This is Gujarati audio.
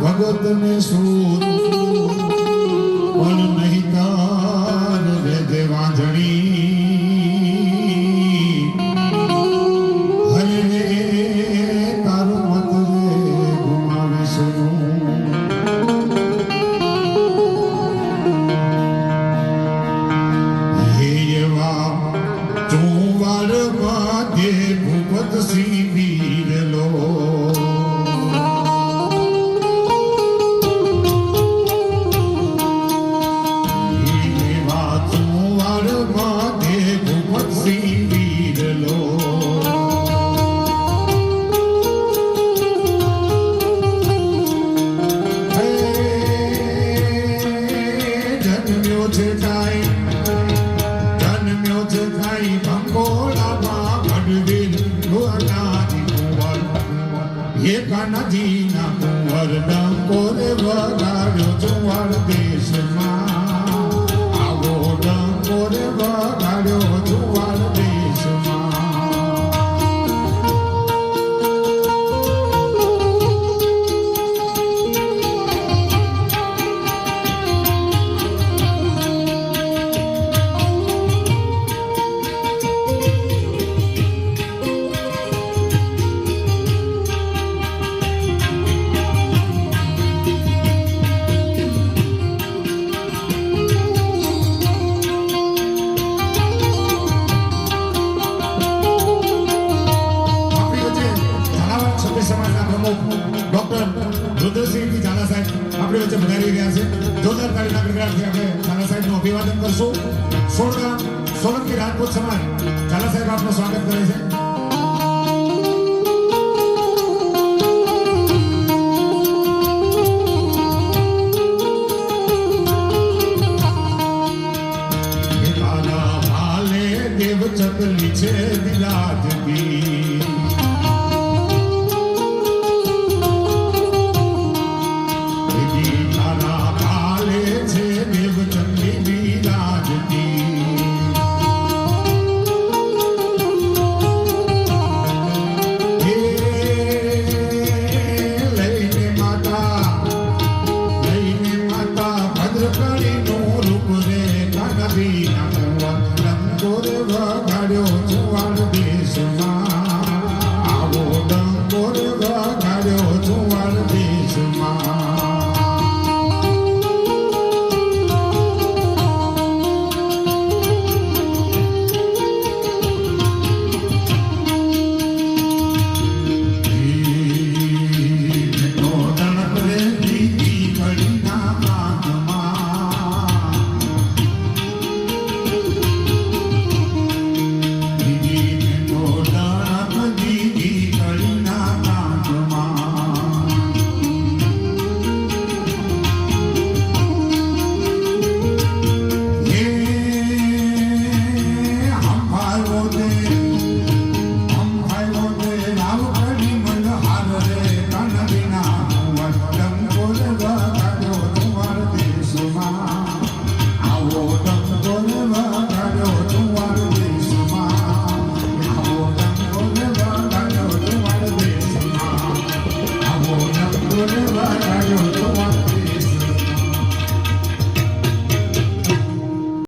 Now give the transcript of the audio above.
ભગત ને સૂર પણ નહીં તાર રે દેવાંજણી હરે રે તારું મત રે ગુમાવે હે એવા ચુંવાડ બાધે ભૂપત સિંહ વીર લો નદી ના કુંવર ડંકોરે વગાડ્યો ચુંવાડ દેશમાં આવો ડંકોરે વગાડ્યો ચુંવાડ દેશમાં ડોક્ટર રુદ્રસિંહજી ઝાલા સાહેબ આપણી વચ્ચે પધારી રહ્યા છે. જોરદાર તાળીના ગણગણાટથી આપણે ઝાલા સાહેબનું અભિવાદન કરશું. સોલંકી રાજપૂત સમાજ ઝાલા સાહેબ આપનું સ્વાગત કરે છે.